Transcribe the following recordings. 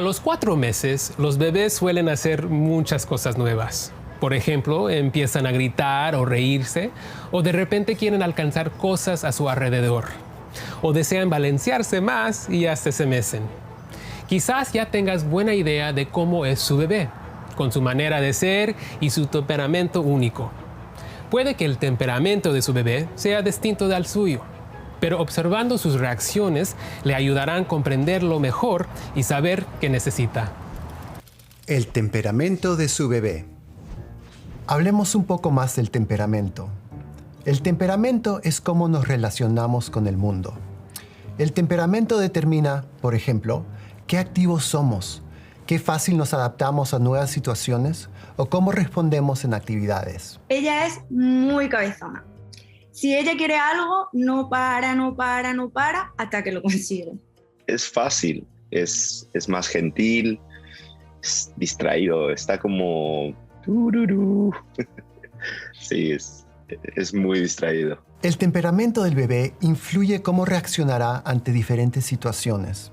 los 4 meses, los bebés suelen hacer muchas cosas nuevas. Por ejemplo, empiezan a gritar o reírse, o de repente quieren alcanzar cosas a su alrededor, o desean balancearse más y hasta se mecen. Quizás ya tengas buena idea de cómo es su bebé, con su manera de ser y su temperamento único. Puede que el temperamento de su bebé sea distinto del suyo, pero observando sus reacciones le ayudarán a comprenderlo mejor y saber qué necesita. El temperamento de su bebé. Hablemos un poco más del temperamento. El temperamento es cómo nos relacionamos con el mundo. El temperamento determina, por ejemplo, qué activos somos, qué fácil nos adaptamos a nuevas situaciones o cómo respondemos en actividades. Ella es muy cabezona. Si ella quiere algo, no para hasta que lo consigue. Es fácil, es más gentil, es distraído, está como... Sí, es muy distraído. El temperamento del bebé influye cómo reaccionará ante diferentes situaciones.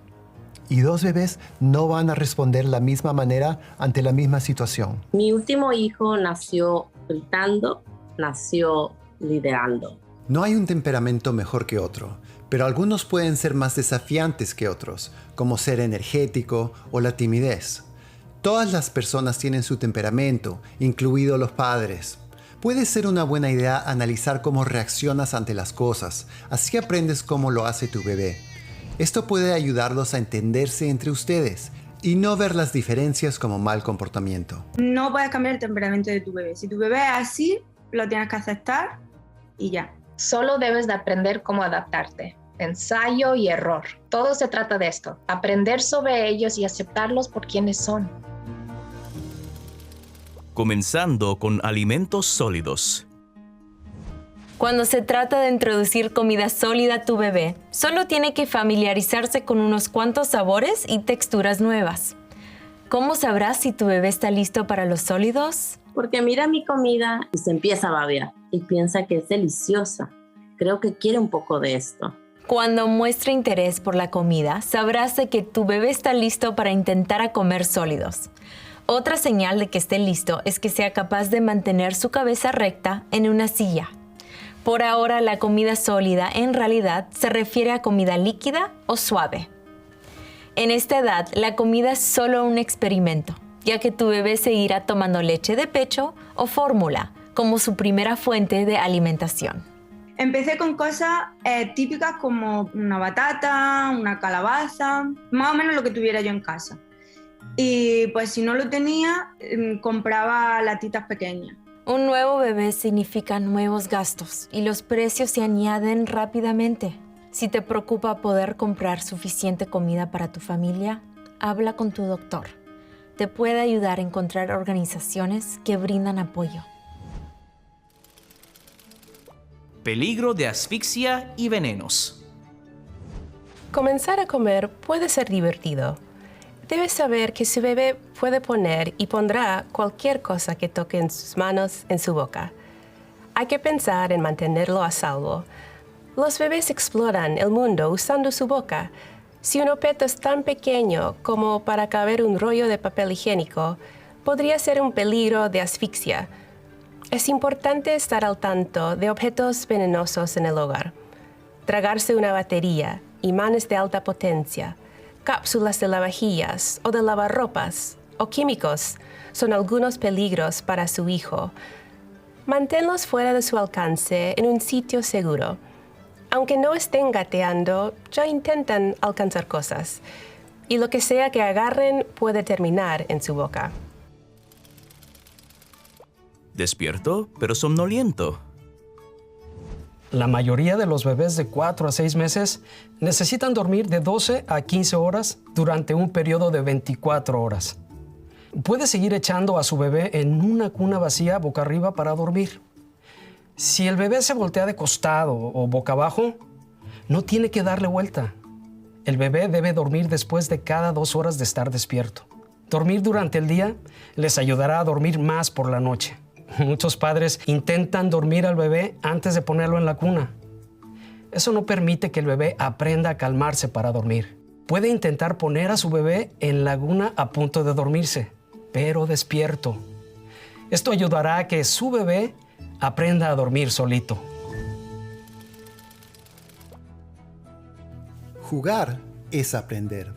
Y 2 bebés no van a responder de la misma manera ante la misma situación. Mi último hijo nació gritando, nació liderando. No hay un temperamento mejor que otro, pero algunos pueden ser más desafiantes que otros, como ser energético o la timidez. Todas las personas tienen su temperamento, incluidos los padres. Puede ser una buena idea analizar cómo reaccionas ante las cosas, así aprendes cómo lo hace tu bebé. Esto puede ayudarlos a entenderse entre ustedes y no ver las diferencias como mal comportamiento. No puedes cambiar el temperamento de tu bebé. Si tu bebé es así, lo tienes que aceptar y ya. Solo debes de aprender cómo adaptarte. Ensayo y error. Todo se trata de esto. Aprender sobre ellos y aceptarlos por quienes son. Comenzando con alimentos sólidos. Cuando se trata de introducir comida sólida a tu bebé, solo tiene que familiarizarse con unos cuantos sabores y texturas nuevas. ¿Cómo sabrás si tu bebé está listo para los sólidos? Porque mira mi comida y se empieza a babear y piensa que es deliciosa. Creo que quiere un poco de esto. Cuando muestra interés por la comida, sabrás de que tu bebé está listo para intentar a comer sólidos. Otra señal de que esté listo es que sea capaz de mantener su cabeza recta en una silla. Por ahora, la comida sólida en realidad se refiere a comida líquida o suave. En esta edad, la comida es solo un experimento, ya que tu bebé seguirá tomando leche de pecho o fórmula como su primera fuente de alimentación. Empecé con cosas típicas como una batata, una calabaza, más o menos lo que tuviera yo en casa. Y pues si no lo tenía, compraba latitas pequeñas. Un nuevo bebé significa nuevos gastos y los precios se añaden rápidamente. Si te preocupa poder comprar suficiente comida para tu familia, habla con tu doctor. Te puede ayudar a encontrar organizaciones que brindan apoyo. Peligro de asfixia y venenos. Comenzar a comer puede ser divertido. Debes saber que su bebé puede poner y pondrá cualquier cosa que toque en sus manos en su boca. Hay que pensar en mantenerlo a salvo. Los bebés exploran el mundo usando su boca. Si un objeto es tan pequeño como para caber un rollo de papel higiénico, podría ser un peligro de asfixia. Es importante estar al tanto de objetos venenosos en el hogar. Tragarse una batería, imanes de alta potencia, cápsulas de lavavajillas o de lavarropas o químicos son algunos peligros para su hijo. Manténlos fuera de su alcance en un sitio seguro. Aunque no estén gateando, ya intentan alcanzar cosas. Y lo que sea que agarren puede terminar en su boca. Despierto, pero somnoliento. La mayoría de los bebés de 4 a 6 meses necesitan dormir de 12 a 15 horas durante un periodo de 24 horas. Puede seguir echando a su bebé en una cuna vacía boca arriba para dormir. Si el bebé se voltea de costado o boca abajo, no tiene que darle vuelta. El bebé debe dormir después de cada 2 horas de estar despierto. Dormir durante el día les ayudará a dormir más por la noche. Muchos padres intentan dormir al bebé antes de ponerlo en la cuna. Eso no permite que el bebé aprenda a calmarse para dormir. Puede intentar poner a su bebé en la cuna a punto de dormirse, pero despierto. Esto ayudará a que su bebé aprenda a dormir solito. Jugar es aprender.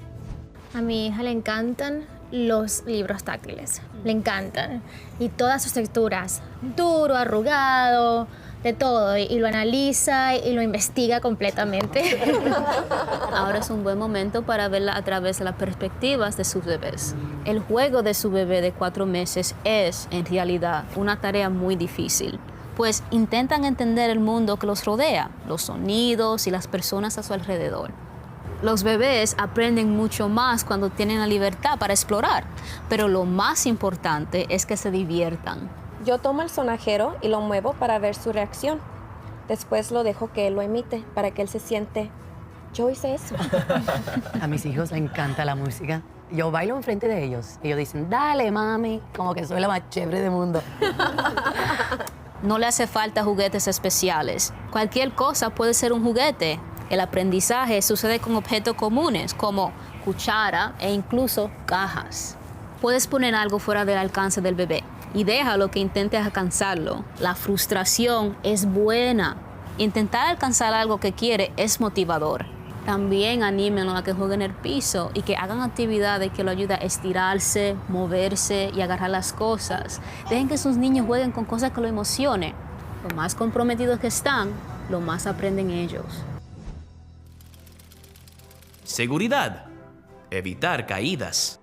A mi hija le encantan los libros táctiles, le encantan. Y todas sus texturas, duro, arrugado, de todo. Y lo analiza y lo investiga completamente. Ahora es un buen momento para verla a través de las perspectivas de sus bebés. El juego de su bebé de 4 meses es, en realidad, una tarea muy difícil, pues intentan entender el mundo que los rodea, los sonidos y las personas a su alrededor. Los bebés aprenden mucho más cuando tienen la libertad para explorar, pero lo más importante es que se diviertan. Yo tomo el sonajero y lo muevo para ver su reacción. Después lo dejo que él lo imite para que él se siente, yo hice eso. A mis hijos les encanta la música. Yo bailo enfrente de ellos. Ellos dicen, dale, mami, como que soy la más chévere del mundo. No le hace falta juguetes especiales. Cualquier cosa puede ser un juguete. El aprendizaje sucede con objetos comunes como cuchara e incluso cajas. Puedes poner algo fuera del alcance del bebé y déjalo que intente alcanzarlo. La frustración es buena. Intentar alcanzar algo que quiere es motivador. También anímenlo a que jueguen en el piso y que hagan actividades que lo ayuden a estirarse, moverse y agarrar las cosas. Dejen que sus niños jueguen con cosas que lo emocionen. Lo más comprometidos que están, lo más aprenden ellos. Seguridad. Evitar caídas.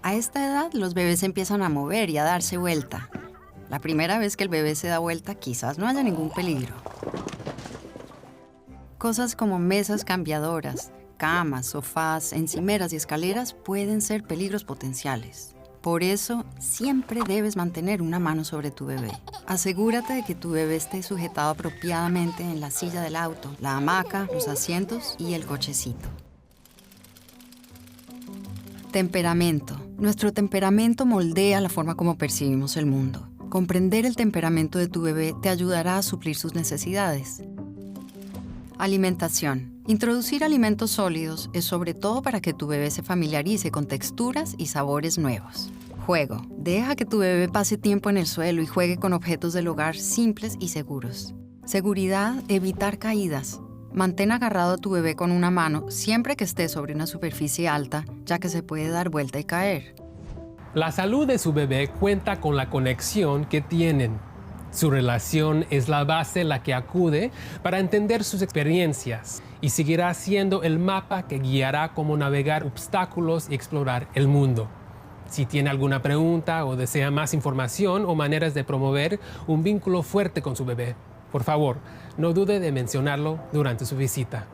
A esta edad, los bebés se empiezan a mover y a darse vuelta. La primera vez que el bebé se da vuelta, quizás no haya ningún peligro. Cosas como mesas cambiadoras, camas, sofás, encimeras y escaleras pueden ser peligros potenciales. Por eso, siempre debes mantener una mano sobre tu bebé. Asegúrate de que tu bebé esté sujetado apropiadamente en la silla del auto, la hamaca, los asientos y el cochecito. Temperamento. Nuestro temperamento moldea la forma como percibimos el mundo. Comprender el temperamento de tu bebé te ayudará a suplir sus necesidades. Alimentación. Introducir alimentos sólidos es sobre todo para que tu bebé se familiarice con texturas y sabores nuevos. Juego. Deja que tu bebé pase tiempo en el suelo y juegue con objetos del hogar simples y seguros. Seguridad. Evitar caídas. Mantén agarrado a tu bebé con una mano siempre que esté sobre una superficie alta, ya que se puede dar vuelta y caer. La salud de su bebé cuenta con la conexión que tienen. Su relación es la base a la que acude para entender sus experiencias y seguirá siendo el mapa que guiará cómo navegar obstáculos y explorar el mundo. Si tiene alguna pregunta o desea más información o maneras de promover un vínculo fuerte con su bebé, por favor, no dude de mencionarlo durante su visita.